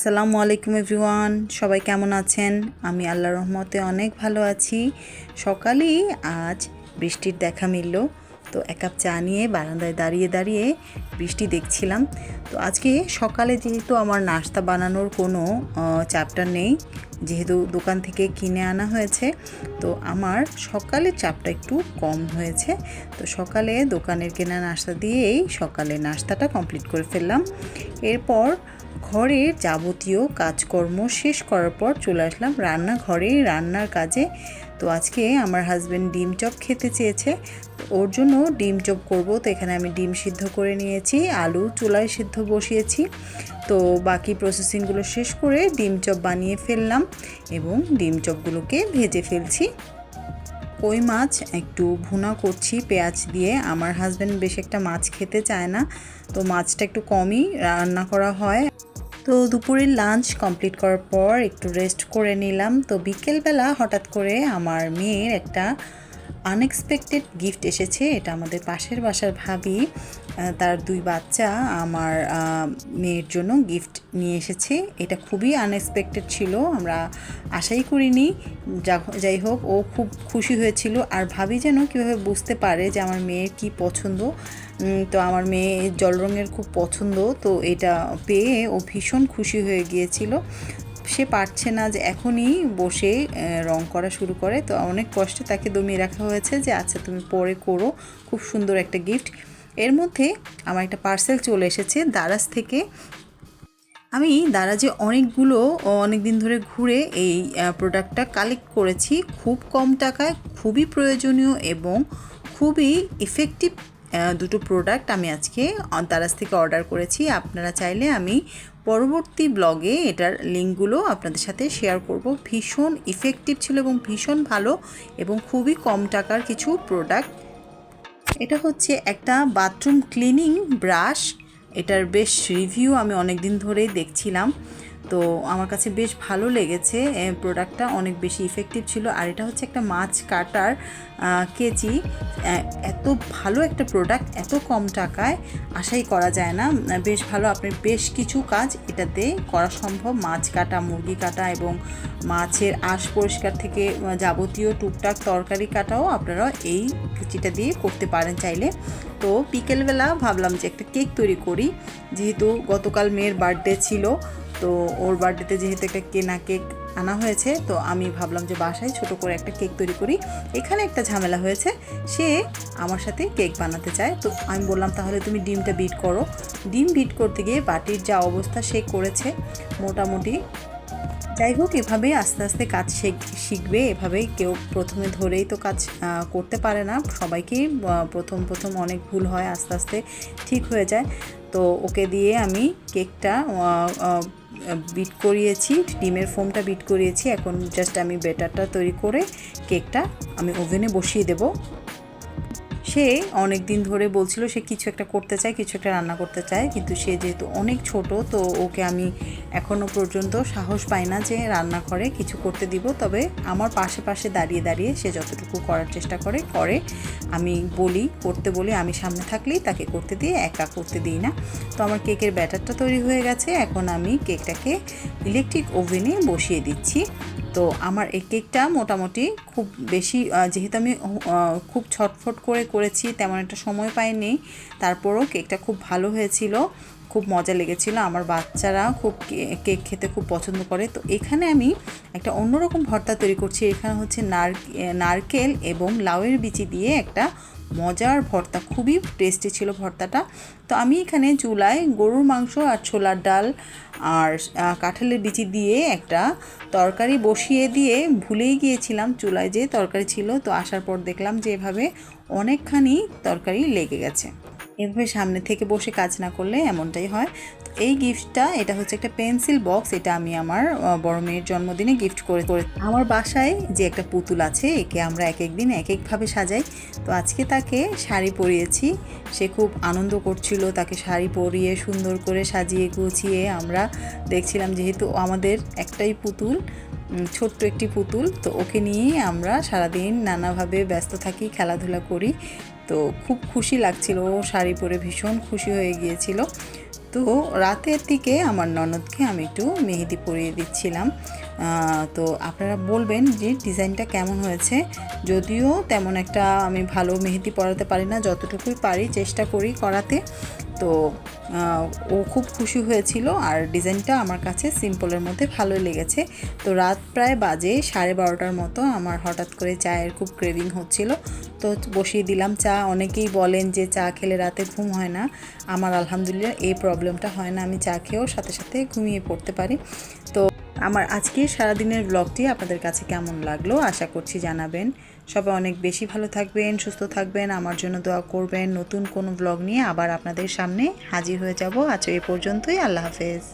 আসসালামু আলাইকুম এভরিওয়ান, সবাই কেমন আছেন? আমি আল্লাহর রহমতে অনেক ভালো আছি। সকালেই আজ বৃষ্টির দেখা মিলল, তো এক কাপ চা নিয়ে বারান্দায় দাঁড়িয়ে দাঁড়িয়ে বৃষ্টি দেখছিলাম। তো আজকে সকালে যেহেতু আমার নাস্তা বানানোর কোনো চাপটা নেই, যেহেতু দোকান থেকে কিনে আনা হয়েছে, তো আমার সকালের চাপটা একটু কম হয়েছে। তো সকালে দোকানের কেনা নাস্তা দিয়েই সকালে নাস্তাটা কমপ্লিট করে ফেললাম। এরপর ঘরের যাবতীয় কাজকর্ম শেষ করার পর চলে আসলাম রান্নাঘরে রান্নার কাজে। তো আজকে আমার হাজব্যান্ড ডিম চপ খেতে চেয়েছে, ওর জন্য ডিম চপ করব। তো এখানে আমি ডিম সিদ্ধ করে নিয়েছি, আলু চুলায় সিদ্ধ বসিয়েছি। তো বাকি প্রসেসিংগুলো শেষ করে ডিম চপ বানিয়ে ফেললাম এবং ডিম চপগুলোকে ভেজে ফেলছি। কই মাছ একটু ভুনা করছি পেঁয়াজ দিয়ে। আমার হাজব্যান্ড বেশ একটা মাছ খেতে চায় না, তো মাছটা একটু কমই রান্না করা হয়। তো দুপুরের লাঞ্চ কমপ্লিট করার পর একটু রেস্ট করে নিলাম। তো বিকেলবেলা হঠাৎ করে আমার মেয়ের একটা আনএক্সপেক্টেড গিফট এসেছে। এটা আমাদের পাশের বাসার ভাবি, তার 2 বাচ্চা আমার মেয়ের জন্য গিফট নিয়ে এসেছে। এটা খুবই আনএক্সপেক্টেড ছিল, আমরা আশাই করিনি। যাই হোক, ও খুব খুশি হয়েছিল। আর ভাবি যেন কীভাবে বুঝতে পারে যে আমার মেয়ের কি পছন্দ। তো আমার মেয়ে জল রঙের খুব পছন্দ, তো এটা পেয়ে ও ভীষণ খুশি হয়ে গিয়েছিল। সে পারছে না যে এখনই বসে রং করা শুরু করে, তো অনেক কষ্টে তাকে দমিয়ে রাখা হয়েছে যে আচ্ছা তুমি পরে করো। খুব সুন্দর একটা গিফট। এর মধ্যে আমার একটা পার্সেল চলে এসেছে দারাজ থেকে। আমি দারাজে অনেক দিন ধরে ঘুরে এই প্রোডাক্টটা কালেক্ট করেছি খুব কম টাকায়, খুবই প্রয়োজনীয় এবং খুবই ইফেক্টিভ দুটো প্রোডাক্ট আমি আজকে দারাজ থেকে অর্ডার করেছি। আপনারা চাইলে আমি পরবর্তী ব্লগে এটার লিঙ্কগুলো আপনাদের সাথে শেয়ার করব। ভীষণ ইফেক্টিভ ছিল এবং ভীষণ ভালো এবং খুবই কম টাকার কিছু প্রোডাক্ট। এটা হচ্ছে একটা বাথরুম ক্লিনিং ব্রাশ। এটার বেশ রিভিউ আমি অনেক দিন ধরেই দেখছিলাম, তো আমার কাছে বেশ ভালো লেগেছে। প্রোডাক্টটা অনেক বেশি ইফেক্টিভ ছিল। আর এটা হচ্ছে একটা মাছ কাটার কেচি। এত ভালো একটা প্রোডাক্ট এত কম টাকায় আশাই করা যায় না। বেশ ভালো, আপনার বেশ কিছু কাজ এটাতে করা সম্ভব। মাছ কাটা, মুরগি কাটা এবং মাছের আঁশ পরিষ্কার থেকে যাবতীয় টুকটাক তরকারি কাটাও আপনারা এই কেচিটা দিয়ে করতে পারেন চাইলে। তো বিকেলবেলা ভাবলাম যে একটা কেক তৈরি করি, যেহেতু গতকাল মেয়ের বার্থডে ছিল। তো ওর বার্থডেতে যেহেতু একটা কেনা কেক আনা হয়েছে, তো আমি ভাবলাম যে বাসায় ছোট করে একটা কেক তৈরি করি। এখানে একটা ঝামেলা হয়েছে, সে আমার সাথে কেক বানাতে চায়। তো আমি বললাম তাহলে তুমি ডিমটা বিট করো। ডিম বিট করতে গিয়ে বাটির যা অবস্থা সে করেছে মোটামুটি। যাই হোক, এভাবেই আস্তে আস্তে কাজ শিখবে। এভাবেই কেউ প্রথমে ধরেই তো কাজ করতে পারে না, সবাইকেই প্রথম প্রথম অনেক ভুল হয়, আস্তে আস্তে ঠিক হয়ে যায়। তো ওকে দিয়ে আমি কেকটা বিট করিয়েছি, ডিমের ফোমটা বিট করিয়েছি। এখন জাস্ট আমি ব্যাটারটা তৈরি করে কেকটা আমি ওভেনে বসিয়ে দেবো। সে অনেক দিন ধরে বলছিল সে কিছু একটা করতে চায়, কিছু একটা রান্না করতে চায়, কিন্তু সে যেহেতু অনেক ছোট, তো ওকে আমি এখনও পর্যন্ত সাহস পাই না যে রান্নাঘরে কিছু করতে দিব। তবে আমার পাশে পাশে দাঁড়িয়ে দাঁড়িয়ে সে যতটুকু করার চেষ্টা করে। আমি করতে বলি, আমি সামনে থাকলেই তাকে করতে দিয়ে, একা করতে দিই না। তো আমার কেকের ব্যাটারটা তৈরি হয়ে গেছে। এখন আমি কেকটাকে ইলেকট্রিক ওভেনে বসিয়ে দিচ্ছি। তো আমার এই কেকটা মোটামুটি খুব বেশি, যেহেতু আমি খুব ছটফট করেছি, তেমন একটা সময় পাইনি, তারপরও কেকটা খুব ভালো হয়েছিল, খুব মজা লেগেছিল। আমার বাচ্চারা খুব কেক খেতে খুব পছন্দ করে। তো এখানে আমি একটা অন্যরকম ভর্তা তৈরি করছি। এখানে হচ্ছে নারকেল এবং লাউয়ের বিচি দিয়ে একটা মজার ভর্তা, খুবই টেস্টি ছিল ভর্তাটা। তো আমি এখানে চুলায় গরুর মাংস আর ছোলার ডাল আর কাঁঠালের বিচি দিয়ে একটা তরকারি বসিয়ে দিয়ে ভুলেই গিয়েছিলাম চুলায় যে তরকারি ছিল। তো আসার পর দেখলাম যে এভাবে অনেকখানি তরকারি লেগে গেছে। এভাবে সামনে থেকে বসে কাজ না করলে এমনটাই হয়। তো এই গিফটটা, এটা হচ্ছে একটা পেন্সিল বক্স। এটা আমি আমার বড় মেয়ের জন্মদিনে গিফট করে। আমার বাসায় যে একটা পুতুল আছে, একে আমরা এক এক দিন এক একভাবে সাজাই। তো আজকে তাকে শাড়ি পরিয়েছি, সে খুব আনন্দ করছিল। তাকে শাড়ি পরিয়ে সুন্দর করে সাজিয়ে গুছিয়ে আমরা দেখছিলাম, যেহেতু আমাদের একটাই পুতুল, ছোট্ট একটি পুতুল, তো ওকে নিয়েই আমরা সারাদিন নানাভাবে ব্যস্ত থাকি, খেলাধুলা করি। তো খুব খুশি লাগছিল, ও শাড়ি পরে ভীষণ খুশি হয়ে গিয়েছিল। তো রাতের দিকে আমার ননদকে আমি একটু মেহেদি পরিয়ে দিচ্ছিলাম। তো আপনারা বলবেন যে ডিজাইনটা কেমন হয়েছে। যদিও তেমন একটা আমি ভালো মেহেদি পরাতে পারি না, যতটুকুই পারি চেষ্টা করি করাতে। তো ও খুব খুশি হয়েছিল, আর ডিজাইনটা আমার কাছে সিম্পলের মধ্যে ভালোই লেগেছে। তো রাত প্রায় বাজে 12:30টার মতো, আমার হঠাৎ করে চায়ের খুব ক্রেভিং হচ্ছিল, তো বসিয়ে দিলাম চা। অনেকেই বলেন যে চা খেলে রাতে ঘুম হয় না, আমার আলহামদুলিল্লাহ এই প্রবলেমটা হয় না, আমি চা খেয়েও সাথে সাথে ঘুমিয়ে পড়তে পারি। তো আমার আজকের সারাদিনের ব্লগটি আপনাদের কাছে কেমন লাগলো আশা করছি জানাবেন। সবাই অনেক বেশি ভালো থাকবেন, সুস্থ থাকবেন, আমার জন্য দোয়া করবেন। নতুন কোনো ব্লগ নিয়ে আবার আপনাদের সামনে হাজির হয়ে যাব। আজ এই পর্যন্তই, আল্লাহ হাফেজ।